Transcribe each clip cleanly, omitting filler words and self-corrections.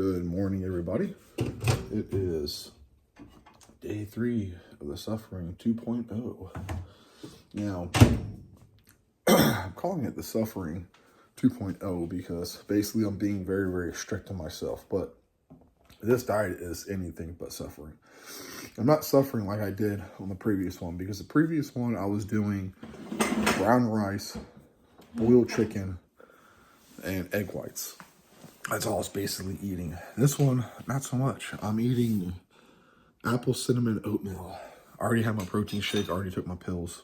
Good morning, everybody. It is day 3 of the Suffering 2.0. Now, I'm calling it the Suffering 2.0 because basically I'm being very, very strict on myself. But this diet is anything but suffering. I'm not suffering like I did on the previous one because the previous one I was doing brown rice, boiled chicken, and egg whites. That's all I was basically eating. This one, not so much. I'm eating apple cinnamon oatmeal. I already had my protein shake. I already took my pills.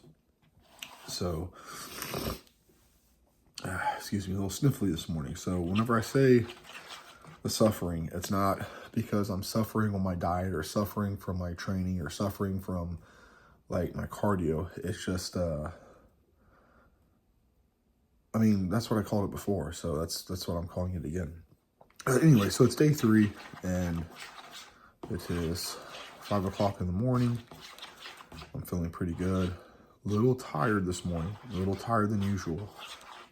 So, excuse me, a little sniffly this morning. So whenever I say the suffering, it's not because I'm suffering on my diet or suffering from my training or suffering from like my cardio. It's just, I mean, that's what I called it before. So that's what I'm calling it again. Anyway, so it's day 3 and it is 5 o'clock in the morning. I'm feeling pretty good. A little tired this morning, a little tired than usual,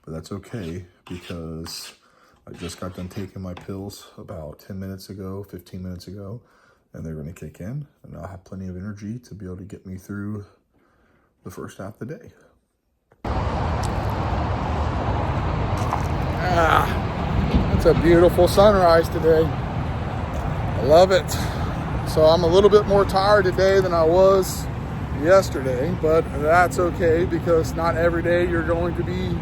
but that's okay because I just got done taking my pills about 10 minutes ago, 15 minutes ago, and they're going to kick in and I'll have plenty of energy to be able to get me through the first half of the day. It's a beautiful sunrise today. I love it. So I'm a little bit more tired today than I was yesterday, but that's okay because not every day you're going to be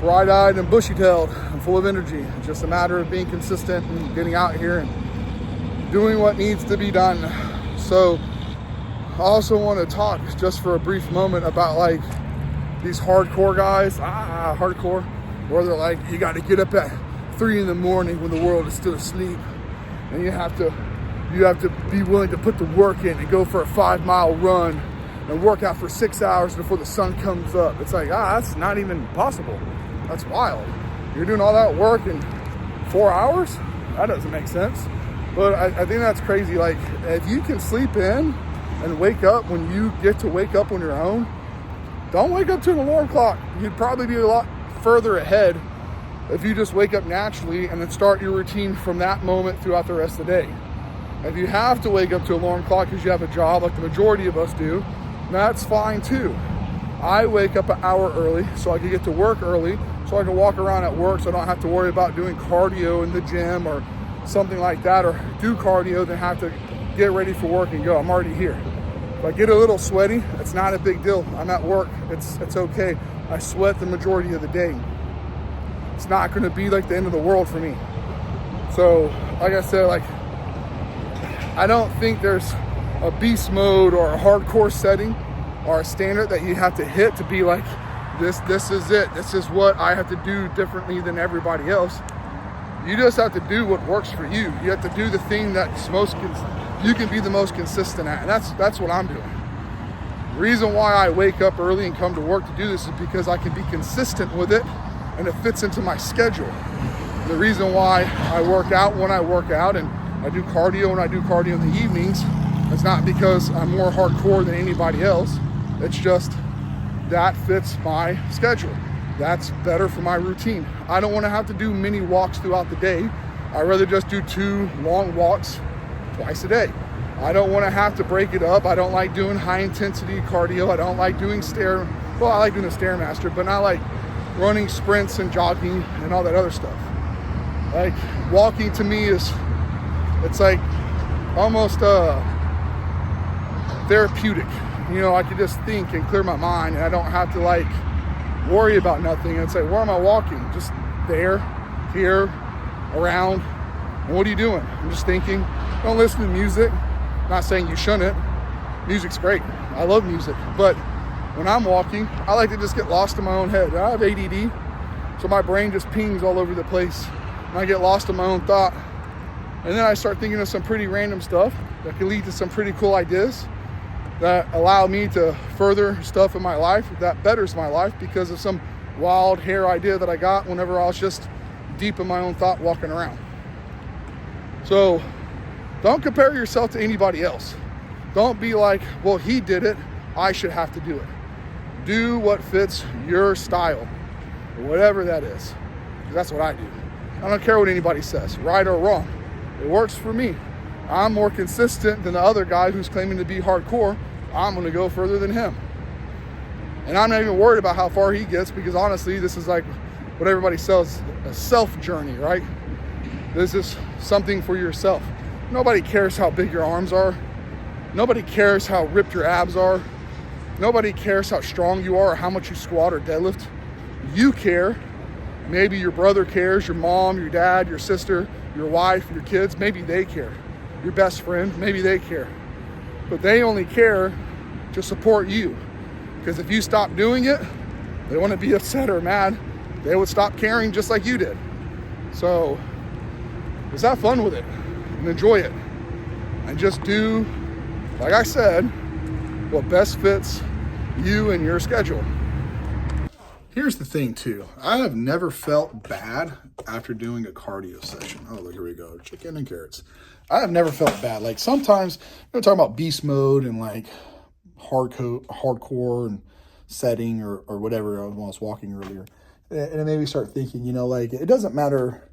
bright-eyed and bushy-tailed and full of energy. It's just a matter of being consistent and getting out here and doing what needs to be done. So I also want to talk just for a brief moment about like these hardcore guys, hardcore, where they're like, you got to get up at 3 in the morning when the world is still asleep, and you have to be willing to put the work in and go for a 5-mile run and work out for 6 hours before the sun comes up. It's like, that's not even possible. That's wild. You're doing all that work in 4 hours? That doesn't make sense. But I think that's crazy. Like, if you can sleep in and wake up when you get to wake up on your own, don't wake up to an alarm clock. You'd probably be a lot further ahead if you just wake up naturally and then start your routine from that moment throughout the rest of the day. If you have to wake up to an alarm clock because you have a job like the majority of us do, that's fine too. I wake up an hour early so I can get to work early, so I can walk around at work so I don't have to worry about doing cardio in the gym or something like that, or do cardio then have to get ready for work and go. I'm already here. If I get a little sweaty, it's not a big deal. I'm at work. It's okay. I sweat the majority of the day. It's not going to be like the end of the world for me. So, like I said, like, I don't think there's a beast mode or a hardcore setting or a standard that you have to hit to be like, this is it. This is what I have to do differently than everybody else. You just have to do what works for you. You have to do the thing that's you can be the most consistent at. And that's what I'm doing. The reason why I wake up early and come to work to do this is because I can be consistent with it and it fits into my schedule. The reason why I work out when I work out and I do cardio when I do cardio in the evenings, it's not because I'm more hardcore than anybody else. It's just that fits my schedule. That's better for my routine. I don't want to have to do many walks throughout the day. I'd rather just do 2 long walks twice a day. I don't want to have to break it up. I don't like doing high intensity cardio. I don't like doing I like doing the Stairmaster, but not like running sprints and jogging and all that other stuff. Like, walking to me it's like almost therapeutic. You know, I can just think and clear my mind and I don't have to like worry about nothing. And it's like, where am I walking? Just there, here, around. And what are you doing? I'm just thinking. Don't listen to music. Not saying you shouldn't. Music's great. I love music. But when I'm walking, I like to just get lost in my own head. I have ADD, so my brain just pings all over the place. And I get lost in my own thought. And then I start thinking of some pretty random stuff that can lead to some pretty cool ideas that allow me to further stuff in my life that betters my life because of some wild hair idea that I got whenever I was just deep in my own thought walking around. So don't compare yourself to anybody else. Don't be like, well, he did it, I should have to do it. Do what fits your style, or whatever that is. That's what I do. I don't care what anybody says, right or wrong. It works for me. I'm more consistent than the other guy who's claiming to be hardcore. I'm going to go further than him. And I'm not even worried about how far he gets, because honestly, this is like what everybody says, a self journey, right? This is something for yourself. Nobody cares how big your arms are. Nobody cares how ripped your abs are. Nobody cares how strong you are or how much you squat or deadlift. You care. Maybe your brother cares, your mom, your dad, your sister, your wife, your kids, maybe they care. Your best friend, maybe they care. But they only care to support you. Because if you stop doing it, they wouldn't be upset or mad. They would stop caring just like you did. So just have fun with it and enjoy it. And just do, like I said, what best fits you and your schedule. Here's the thing too. I have never felt bad after doing a cardio session. Oh, look, here we go. Chicken and carrots. I have never felt bad. Like sometimes, talking about beast mode and like hardcore and setting or whatever. I was walking earlier. And it made me start thinking, like it doesn't matter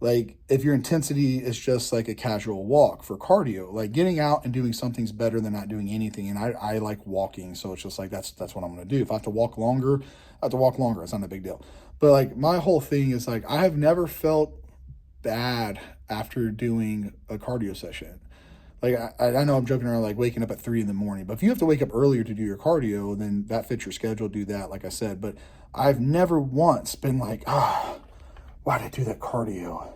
like if your intensity is just like a casual walk for cardio, like getting out and doing something's better than not doing anything. And I like walking. So it's just like, that's what I'm going to do. If I have to walk longer, I have to walk longer. It's not a big deal. But like my whole thing is like, I have never felt bad after doing a cardio session. Like I know I'm joking around like waking up at 3 a.m, but if you have to wake up earlier to do your cardio, then that fits your schedule, do that, like I said. But I've never once been like, why did I do that cardio?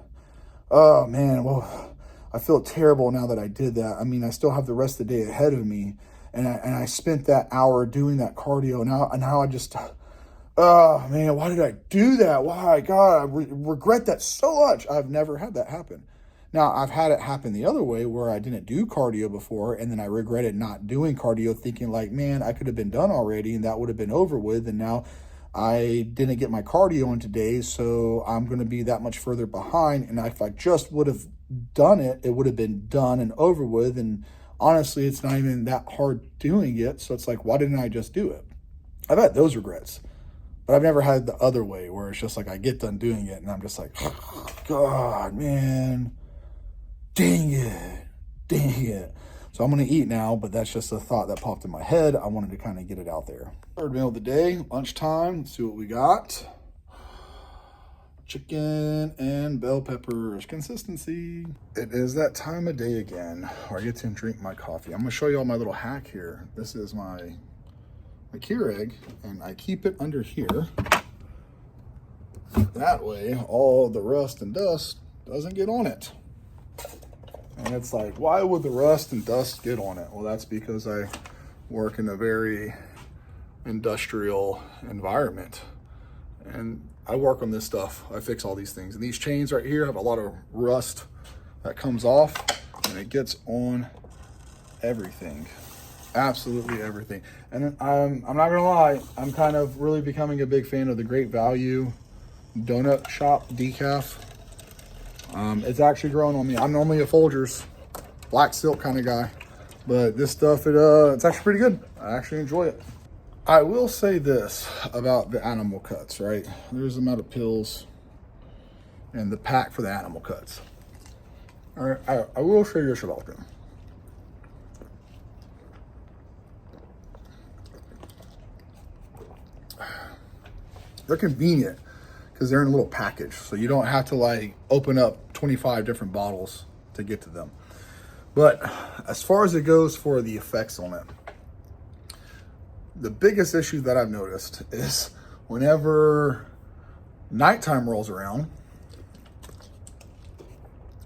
Oh man, well, I feel terrible now that I did that. I mean, I still have the rest of the day ahead of me, and I spent that hour doing that cardio. Now I just, oh man, why did I do that? Why, God, I regret that so much. I've never had that happen. Now, I've had it happen the other way where I didn't do cardio before, and then I regretted not doing cardio, thinking like, man, I could have been done already, and that would have been over with, and now I didn't get my cardio in today, so I'm going to be that much further behind. And if I just would have done it, it would have been done and over with. And honestly, it's not even that hard doing it. So it's like, why didn't I just do it? I've had those regrets, but I've never had the other way where it's just like I get done doing it and I'm just like, oh, God, man, dang it. So I'm going to eat now, but that's just a thought that popped in my head. I wanted to kind of get it out there. Third meal of the day, lunchtime. Let's see what we got. Chicken and bell peppers. Consistency. It is that time of day again where I get to drink my coffee. I'm going to show you all my little hack here. This is my Keurig, and I keep it under here. That way, all the rust and dust doesn't get on it. And it's like, why would the rust and dust get on it? Well, that's because I work in a very industrial environment. And I work on this stuff. I fix all these things. And these chains right here have a lot of rust that comes off, and it gets on everything. Absolutely everything. And I'm not gonna lie, I'm kind of really becoming a big fan of the Great Value Donut Shop decaf. It's actually growing on me. I'm normally a Folgers black silk kind of guy, but this stuff, it's actually pretty good. I actually enjoy it. I will say this about the animal cuts, right? There's the amount of pills and the pack for the animal cuts. All right, I will show you this about them. They're convenient because they're in a little package, so you don't have to like open up 25 different bottles to get to them. But as far as it goes for the effects on it, the biggest issue that I've noticed is whenever nighttime rolls around,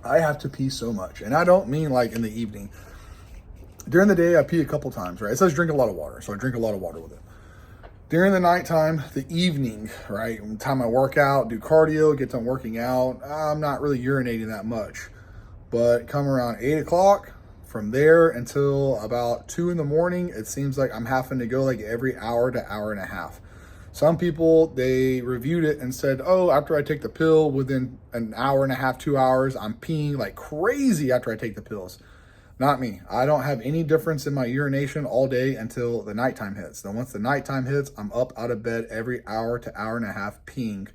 I have to pee so much. And I don't mean like in the evening. During the day, I pee a couple times, right? It says drink a lot of water, so I drink a lot of water with it. During the nighttime, the evening, right? When time I work out, do cardio, get done working out, I'm not really urinating that much. But come around 8 o'clock, from there until about 2 in the morning, it seems like I'm having to go like every hour to hour and a half. Some people, they reviewed it and said, oh, after I take the pill, within an hour and a half, 2 hours, I'm peeing like crazy after I take the pills. Not me. I don't have any difference in my urination all day until the nighttime hits. Then once the nighttime hits, I'm up out of bed every hour to hour and a half peeing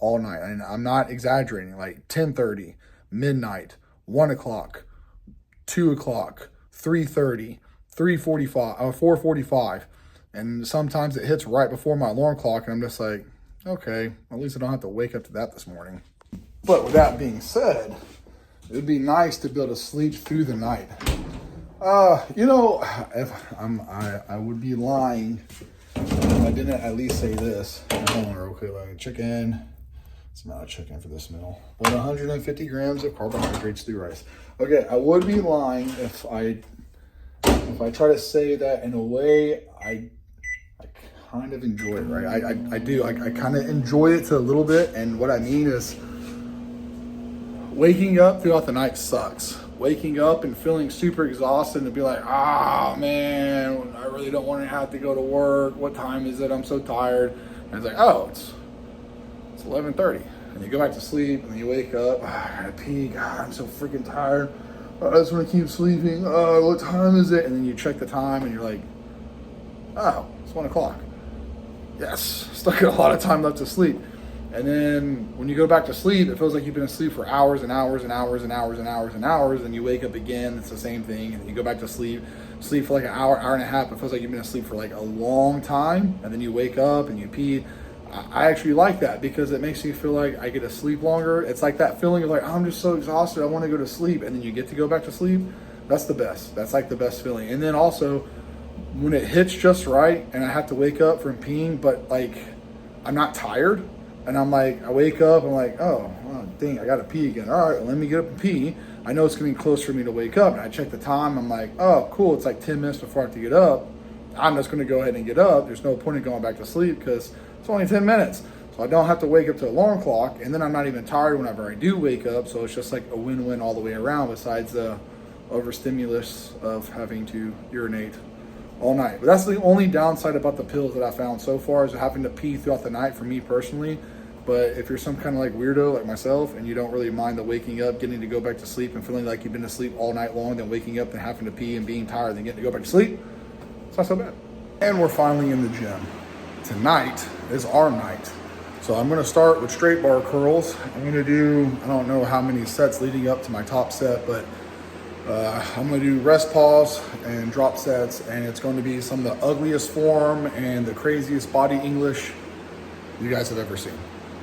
all night. And I'm not exaggerating, like 10:30, midnight, 1 o'clock, 2 o'clock, 3:30, 3:45, 4:45. And sometimes it hits right before my alarm clock, and I'm just like, okay, at least I don't have to wake up to that this morning. But with that being said, it would be nice to be able to sleep through the night. You know, I would be lying if I didn't at least say this. Hold on real quick, like chicken. It's not a chicken for this meal, but 150 grams of carbohydrates through rice. Okay, I would be lying if I try to say that in a way I kind of enjoy it, right? I do. I kind of enjoy it to a little bit, and what I mean is waking up throughout the night sucks. Waking up and feeling super exhausted and be like, oh man, I really don't want to have to go to work. What time is it? I'm so tired. And it's like, oh, it's 11:30. And you go back to sleep and then you wake up, oh, I gotta pee. God, I'm so freaking tired. I just want to keep sleeping. What time is it? And then you check the time and you're like, oh, it's 1 o'clock. Yes, still got a lot of time left to sleep. And then when you go back to sleep, it feels like you've been asleep for hours and hours and hours and hours and hours and hours. And you wake up again, it's the same thing. And then you go back to sleep for like an hour, hour and a half. It feels like you've been asleep for like a long time. And then you wake up and you pee. I actually like that because it makes me feel like I get to sleep longer. It's like that feeling of like, oh, I'm just so exhausted, I want to go to sleep. And then you get to go back to sleep. That's the best. That's like the best feeling. And then also when it hits just right and I have to wake up from peeing, but like I'm not tired. And I'm like, I wake up, I'm like, oh, dang, I gotta pee again. All right, well, let me get up and pee. I know it's getting close for me to wake up. And I check the time, I'm like, oh, cool, it's like 10 minutes before I have to get up. I'm just gonna go ahead and get up. There's no point in going back to sleep because it's only 10 minutes. So I don't have to wake up to the alarm clock. And then I'm not even tired whenever I do wake up. So it's just like a win-win all the way around besides the overstimulus of having to urinate all night. But that's the only downside about the pills that I found so far is having to pee throughout the night for me personally. But if you're some kind of like weirdo like myself and you don't really mind the waking up, getting to go back to sleep and feeling like you've been asleep all night long, then waking up and having to pee and being tired, then getting to go back to sleep, it's not so bad. And we're finally in the gym. Tonight is our night. So I'm gonna start with straight bar curls. I'm gonna do, I don't know how many sets leading up to my top set, but I'm gonna do rest pause and drop sets, and it's going to be some of the ugliest form and the craziest body English you guys have ever seen.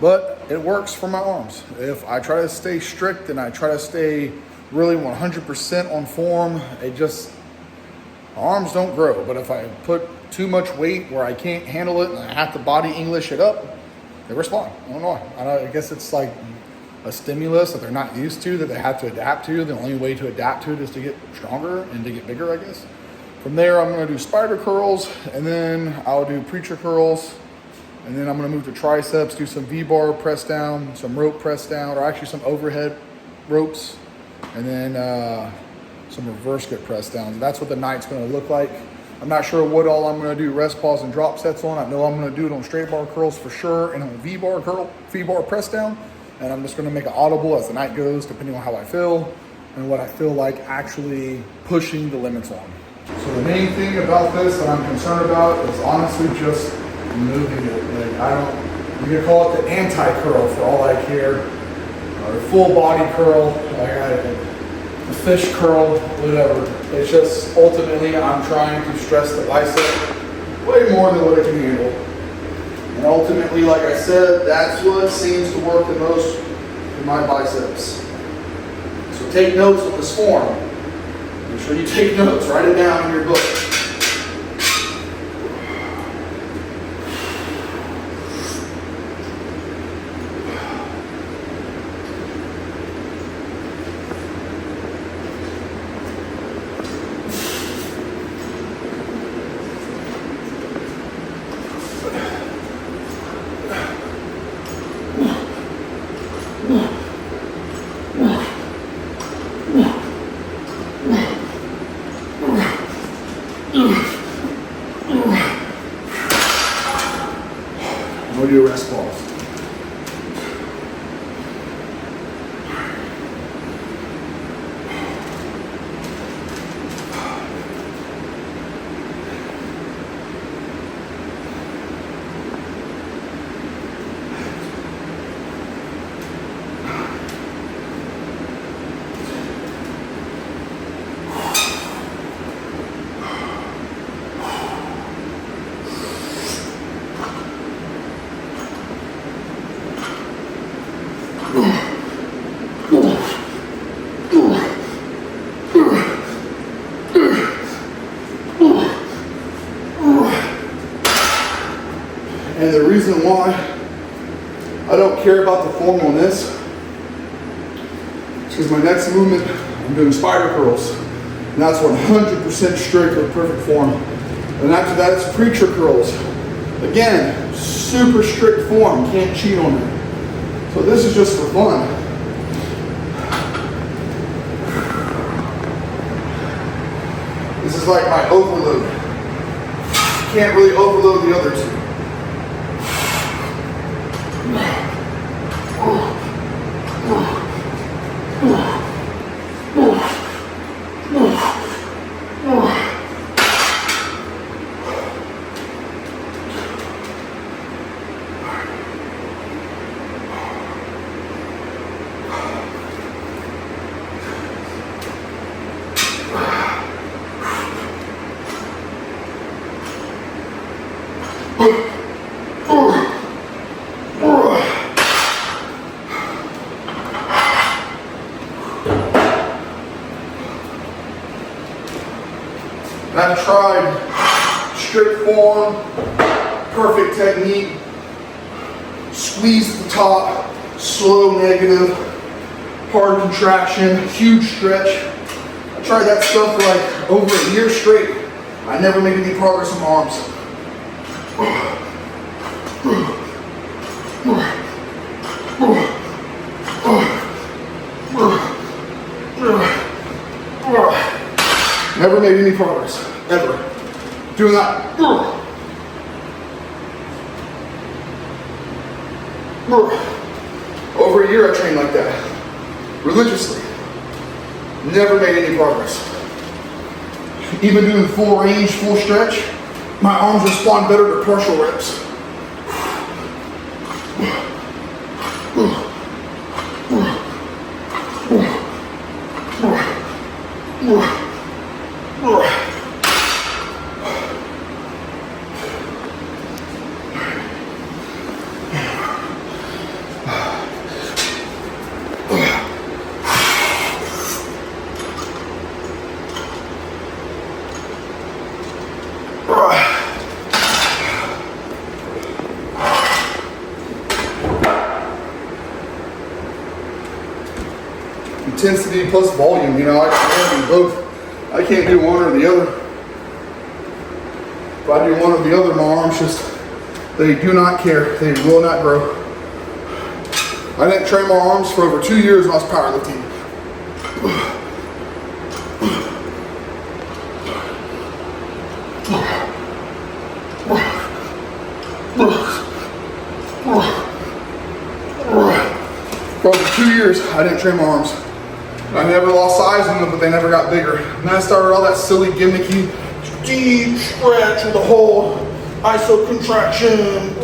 But it works for my arms. If I try to stay strict and I try to stay really 100% on form, my arms don't grow. But if I put too much weight where I can't handle it and I have to body English it up, they respond. I don't know. I guess it's like a stimulus that they're not used to, that they have to adapt to. The only way to adapt to it is to get stronger and to get bigger, I guess. From there, I'm gonna do spider curls, and then I'll do preacher curls. And then I'm gonna move to triceps, do some V-bar press down, some rope press down, or actually some overhead ropes, and then some reverse grip press downs. And that's what the night's gonna look like. I'm not sure what all I'm gonna do rest pause and drop sets on. I know I'm gonna do it on straight bar curls for sure, and on V-bar press down. And I'm just gonna make it audible as the night goes, depending on how I feel and what I feel like actually pushing the limits on. So the main thing about this that I'm concerned about is honestly just moving it. Like you could call it the anti-curl for all I care, or full body curl, like a fish curl, whatever. It's just ultimately I'm trying to stress the bicep way more than what it can handle. And ultimately, like I said, that's what seems to work the most for my biceps. So take notes of this form. Make sure you take notes, write it down in your book. And the reason why I don't care about the form on this is because my next movement, I'm doing spider curls. And that's 100% strict with perfect form. And after that, it's preacher curls. Again, super strict form, can't cheat on it. So this is just for fun. This is like my overload. Can't really overload the other two. I've tried strict form, perfect technique, squeeze at the top, slow negative, hard contraction, huge stretch. I tried that stuff for like over a year straight. I never made any progress on my arms. Never made any progress, ever. Doing that. Over a year I trained like that, religiously. Never made any progress. Even doing full range, full stretch, my arms respond better to partial reps. Intensity plus volume, you know, I can't do both. I can't do one or the other. If I do one or the other, my arms just, they do not care. They will not grow. I didn't train my arms for over 2 years when I was powerlifting. For over 2 years, I didn't train my arms. I never lost size in them, but they never got bigger. And then I started all that silly gimmicky deep stretch with the whole iso contraction,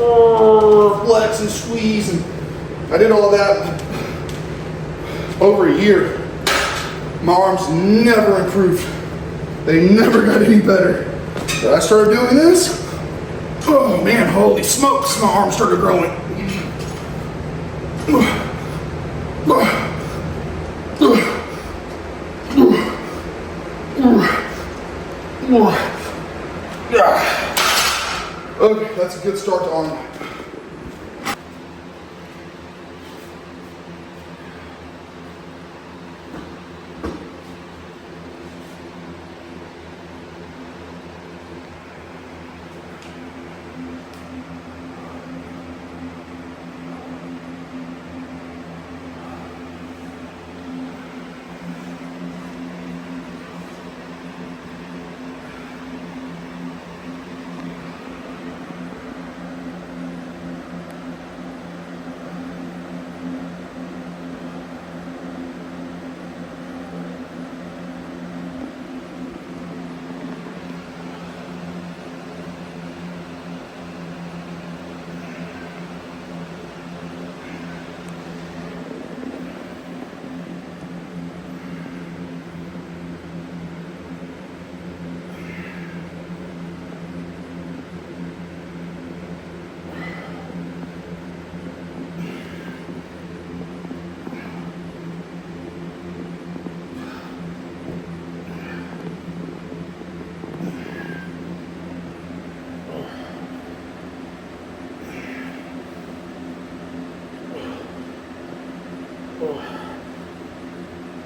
flex and squeeze, and I did all that over a year. My arms never improved. They never got any better. But I started doing this. Oh man, holy smokes, my arms started growing. Okay, that's a good start to arm.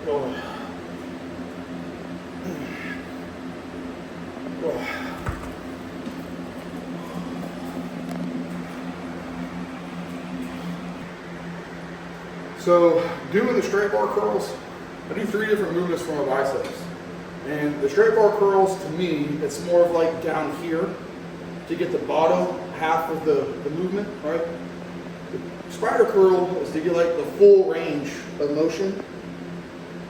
Oh. Oh. So doing the straight bar curls, I do 3 different movements for my biceps. And the straight bar curls, to me, it's more of like down here to get the bottom half of the movement, right? The spider curl is to get like the full range of motion.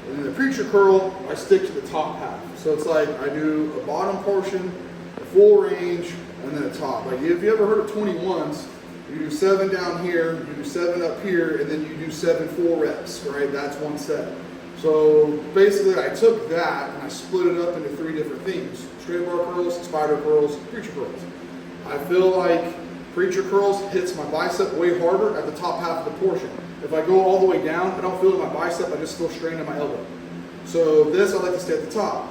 And then the preacher curl, I stick to the top half. So it's like I do a bottom portion, a full range, and then a top. Like if you ever heard of 21s, you do 7 down here, you do 7 up here, and then you do 7 full reps, right? That's one set. So basically I took that and I split it up into 3 different things. Straight bar curls, spider curls, preacher curls. I feel like preacher curls hits my bicep way harder at the top half of the portion. If I go all the way down, I don't feel it in my bicep, I just feel strain in my elbow. So this I like to stay at the top.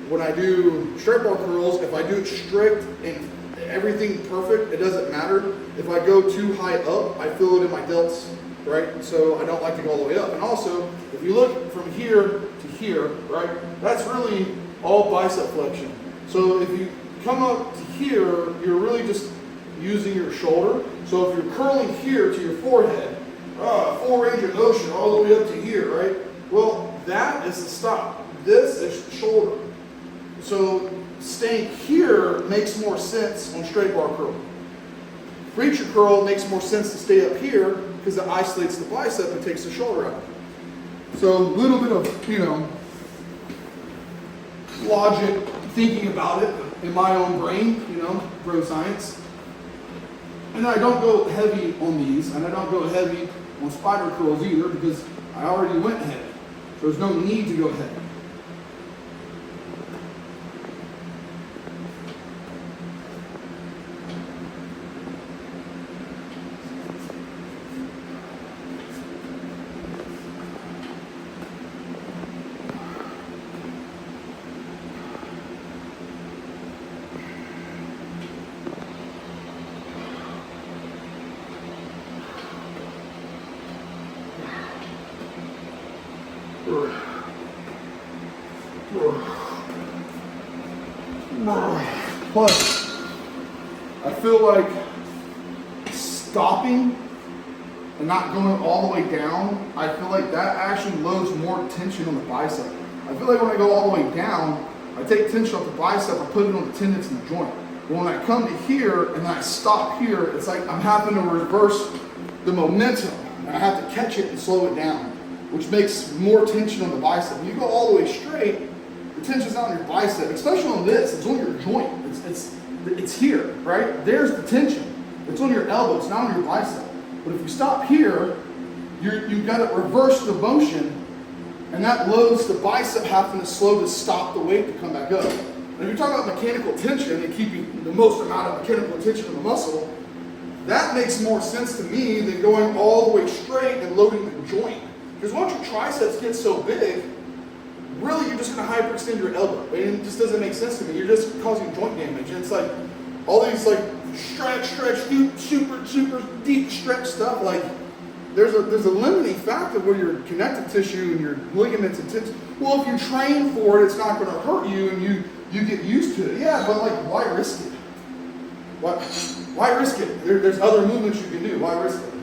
When I do straight bar curls, if I do it strict and everything perfect, it doesn't matter. If I go too high up, I feel it in my delts, right? So I don't like to go all the way up. And also, if you look from here to here, right, that's really all bicep flexion. So if you come up to here, you're really just using your shoulder. So if you're curling here to your forehead, full range of motion all the way up to here, right? Well, that is the stop. This is shoulder. So staying here makes more sense on straight bar curl. Preacher curl makes more sense to stay up here because it isolates the bicep and takes the shoulder out. So a little bit of, logic, thinking about it in my own brain, bro science. And I don't go heavy on these, and I don't go heavy on spider curls either because I already went heavy. So there's no need to go heavy. Plus, I feel like stopping and not going all the way down, I feel like that actually loads more tension on the bicep. I feel like when I go all the way down, I take tension off the bicep, I put it on the tendons in the joint. But when I come to here and then I stop here, it's like I'm having to reverse the momentum. And I have to catch it and slow it down, which makes more tension on the bicep. When you go all the way straight, the tension's not on your bicep, especially on this, it's on your joint. It's here, right? There's the tension. It's on your elbow, it's not on your bicep. But if you stop here, you've got to reverse the motion, and that loads the bicep having to slow to stop the weight to come back up. And if you're talking about mechanical tension and keeping the most amount of mechanical tension in the muscle, that makes more sense to me than going all the way straight and loading the joint. Because once your triceps get so big, really you're just going to hyperextend your elbow. And it just doesn't make sense to me. You're just causing joint damage. And it's like all these like stretch, super deep stretch stuff. Like there's a limiting factor where your connective tissue and your ligaments and tendons. Well, if you train for it, it's not going to hurt you and you get used to it. Yeah, but like why risk it? Why risk it? There's other movements you can do. Why risk it?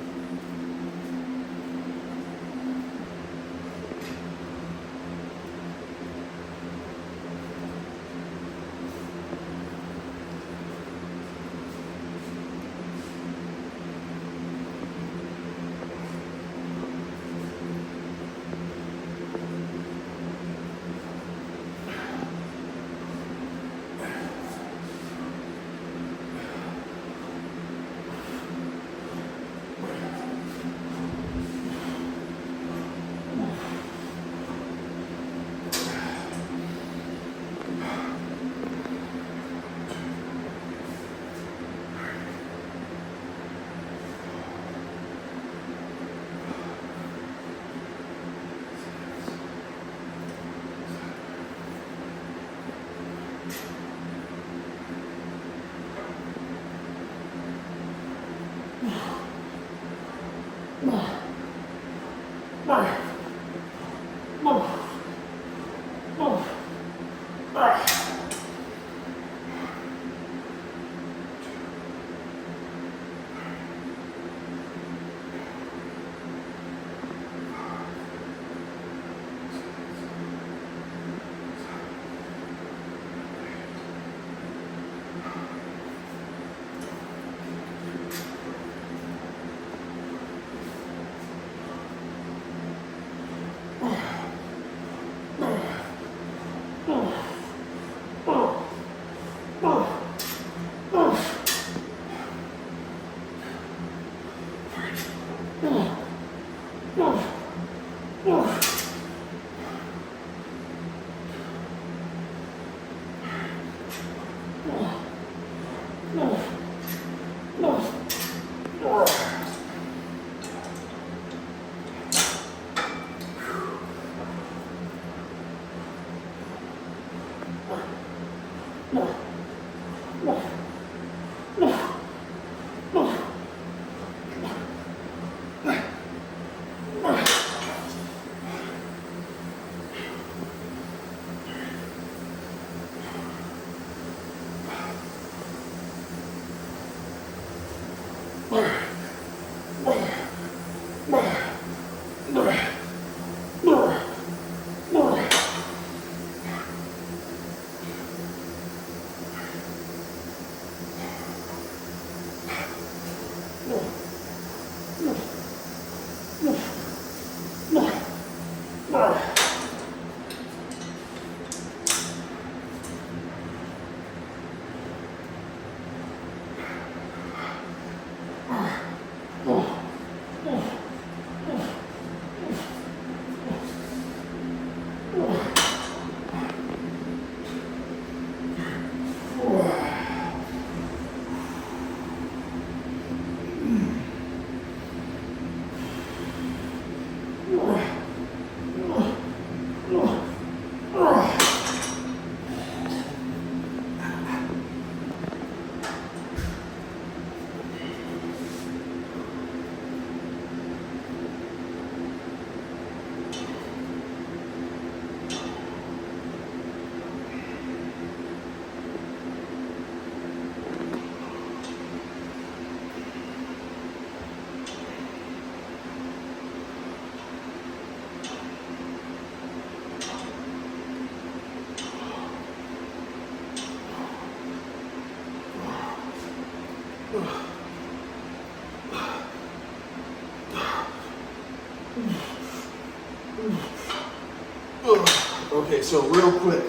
Okay, so real quick,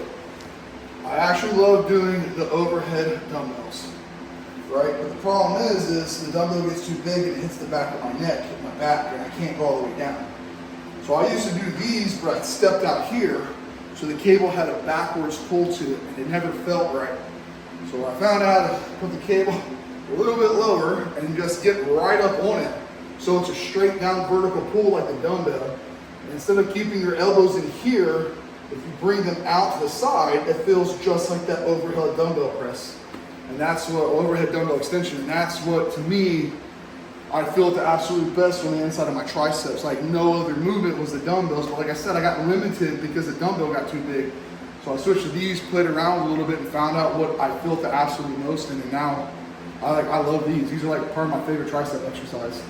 I actually love doing the overhead dumbbells, right? But the problem is the dumbbell gets too big and it hits the back of my neck, hit my back, and I can't go all the way down. So I used to do these, but I stepped out here, so the cable had a backwards pull to it, and it never felt right. So I found out to put the cable a little bit lower and just get right up on it, so it's a straight down vertical pull like the dumbbell. And instead of keeping your elbows in here, if you bring them out to the side, it feels just like that overhead dumbbell press. And that's what, overhead dumbbell extension, and that's what, to me, I feel the absolute best on the inside of my triceps. Like no other movement was the dumbbells, but like I said, I got limited because the dumbbell got too big. So I switched to these, played around a little bit, and found out what I feel the absolute most in, and now I love these. These are like part of my favorite tricep exercise.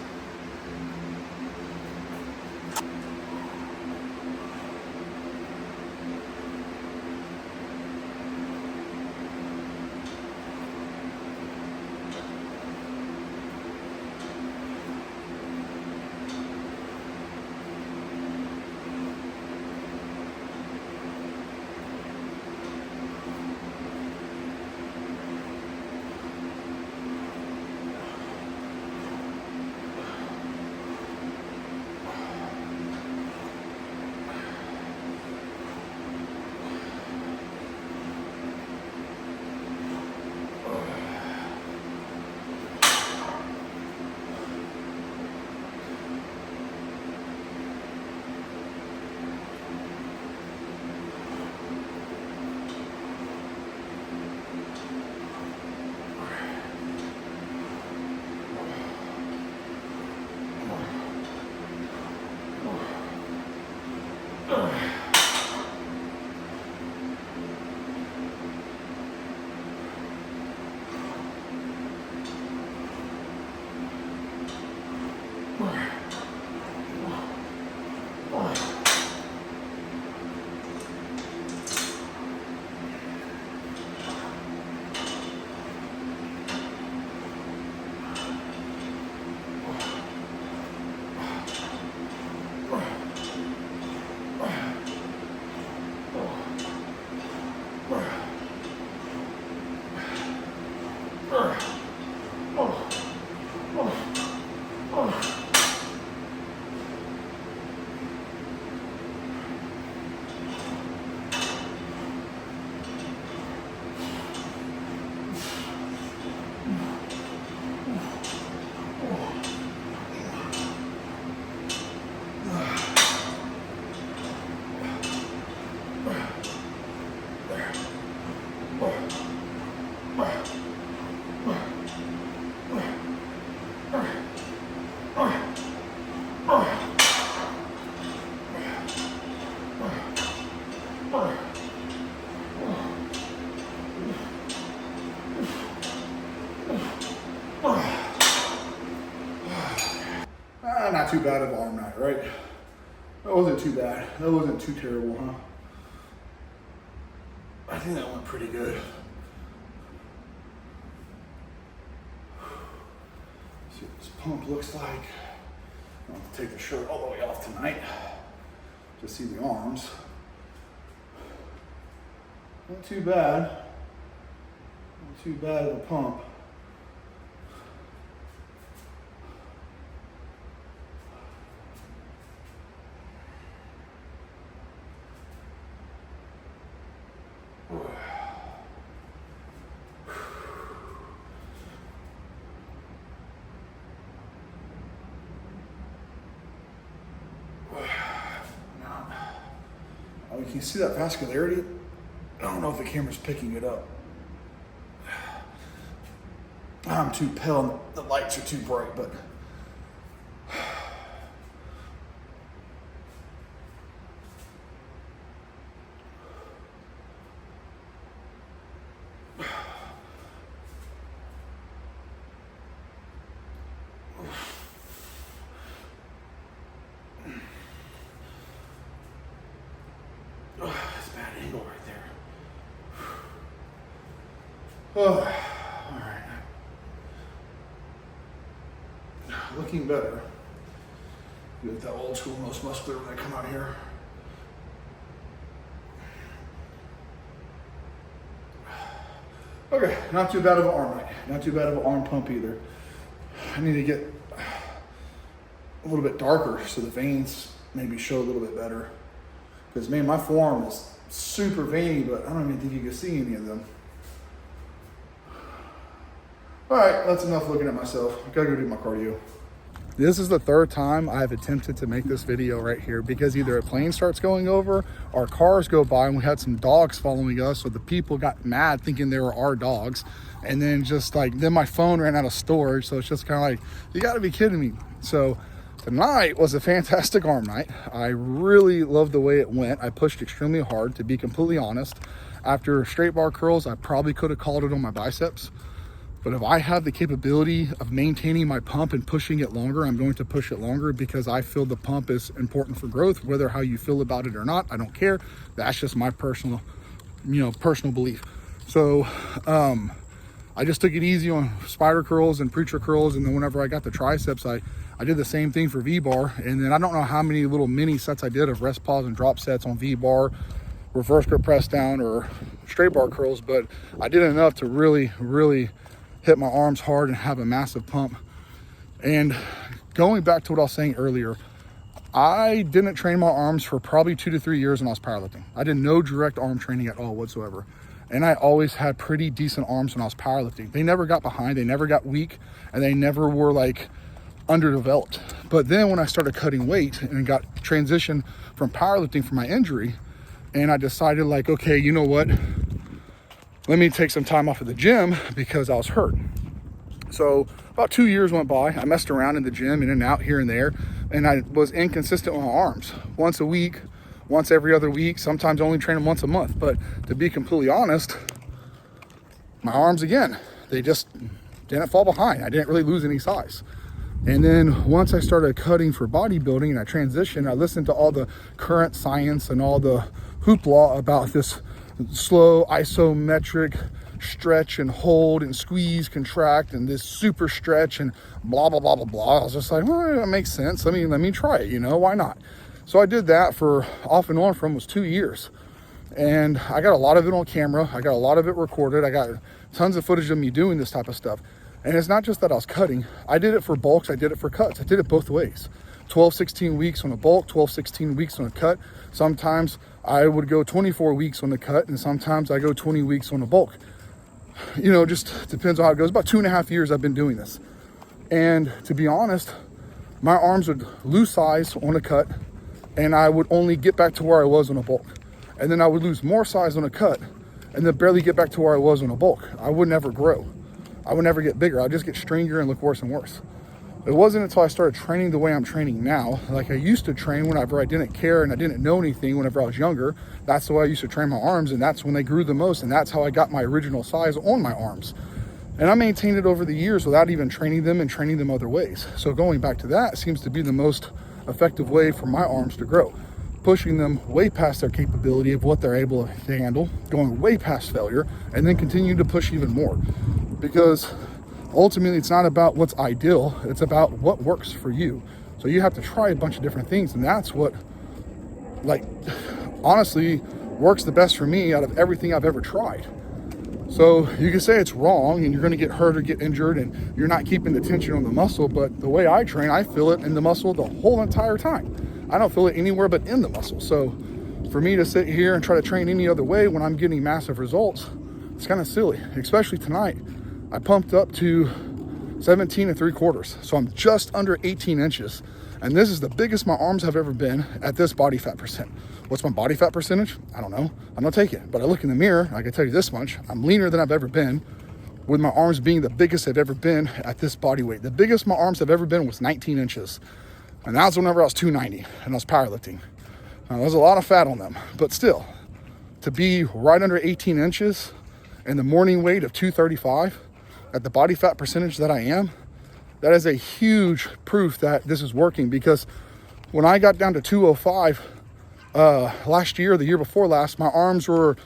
Not too bad of an arm night, right? That wasn't too bad. That wasn't too terrible, huh? I think that went pretty good. See what this pump looks like. I'll take the shirt all the way off tonight. Just see the arms. Not too bad. Not too bad of a pump. Oh, you can see that vascularity? I don't know if the camera's picking it up. I'm too pale and the lights are too bright, but that's a bad angle right there. Oh, all right. Looking better. Get that old school most muscular when I come out here. Okay, not too bad of an arm night. Not too bad of an arm pump either. I need to get a little bit darker so the veins maybe show a little bit better. Because man, my forearm is super veiny, but I don't even think you can see any of them. All right, that's enough looking at myself. I gotta go do my cardio. This is the third time I've attempted to make this video right here because either a plane starts going over or cars go by, and we had some dogs following us. So the people got mad thinking they were our dogs. And then then my phone ran out of storage. So it's just kind of like, you gotta be kidding me. So tonight was a fantastic arm night. I really loved the way it went. I pushed extremely hard, to be completely honest. After straight bar curls, I probably could have called it on my biceps. But if I have the capability of maintaining my pump and pushing it longer, I'm going to push it longer because I feel the pump is important for growth. Whether how you feel about it or not, I don't care. That's just my personal belief. So I just took it easy on spider curls and preacher curls. And then whenever I got the triceps, I did the same thing for V-bar. And then I don't know how many little mini sets I did of rest pause and drop sets on V-bar, reverse grip press down, or straight bar curls. But I did enough to really, really hit my arms hard and have a massive pump. And going back to what I was saying earlier, I didn't train my arms for probably 2 to 3 years when I was powerlifting. I did no direct arm training at all whatsoever. And I always had pretty decent arms when I was powerlifting. They never got behind, they never got weak, and they never were like underdeveloped. But then when I started cutting weight and got transitioned from powerlifting for my injury, and I decided like, okay, you know what? Let me take some time off of the gym because I was hurt. So about 2 years went by. I messed around in the gym, in and out, here and there, and I was inconsistent with my arms. Once a week, once every other week, sometimes only train them once a month. But to be completely honest, my arms, again, they just didn't fall behind. I didn't really lose any size. And then once I started cutting for bodybuilding and I transitioned, I listened to all the current science and all the hoopla about this slow isometric stretch and hold and squeeze, contract, and this super stretch and blah, blah, blah, blah, blah. I was just like, well, that makes sense. Let me try it, why not? So I did that for off and on for almost 2 years. And I got a lot of it on camera. I got a lot of it recorded. I got tons of footage of me doing this type of stuff. And it's not just that I was cutting. I did it for bulks. I did it for cuts. I did it both ways. 12, 16 weeks on a bulk, 12, 16 weeks on a cut. Sometimes I would go 24 weeks on the cut, and sometimes I go 20 weeks on a bulk. Just depends on how it goes. About 2.5 years I've been doing this. And to be honest, my arms would lose size on a cut, and I would only get back to where I was on a bulk. And then I would lose more size on a cut, and then barely get back to where I was on a bulk. I would never grow. I would never get bigger. I'd just get stringier and look worse and worse. It wasn't until I started training the way I'm training now. Like I used to train whenever I didn't care and I didn't know anything whenever I was younger. That's the way I used to train my arms, and that's when they grew the most, and that's how I got my original size on my arms. And I maintained it over the years without even training them and training them other ways. So going back to that seems to be the most effective way for my arms to grow. Pushing them way past their capability of what they're able to handle, going way past failure, and then continue to push even more. Because ultimately it's not about what's ideal, it's about what works for you. So you have to try a bunch of different things, and that's what, like, honestly works the best for me out of everything I've ever tried. So you can say it's wrong and you're going to get hurt or get injured and you're not keeping the tension on the muscle, but the way I train, I feel it in the muscle the whole entire time. I don't feel it anywhere but in the muscle. So for me to sit here and try to train any other way when I'm getting massive results, it's kind of silly. Especially tonight, I pumped up to 17 3/4. So I'm just under 18 inches. And this is the biggest my arms have ever been at this body fat percent. What's my body fat percentage? I don't know. I'm gonna take it. But I look in the mirror, I can tell you this much, I'm leaner than I've ever been, with my arms being the biggest they've ever been at this body weight. The biggest my arms have ever been was 19 inches. And that was whenever I was 290 and I was powerlifting. Now, there's a lot of fat on them, but still, to be right under 18 inches and the morning weight of 235 at the body fat percentage that I am, that is a huge proof that this is working. Because when I got down to 205 last year, the year before last, my arms were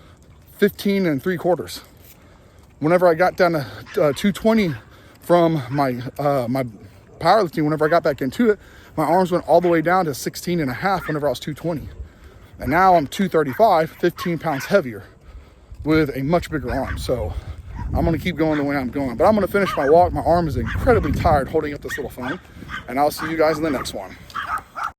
15 3/4. Whenever I got down to 220 from my powerlifting, whenever I got back into it, my arms went all the way down to 16 1/2 whenever I was 220. And now I'm 235, 15 pounds heavier with a much bigger arm. So I'm gonna keep going the way I'm going. But I'm gonna finish my walk. My arm is incredibly tired holding up this little phone. And I'll see you guys in the next one.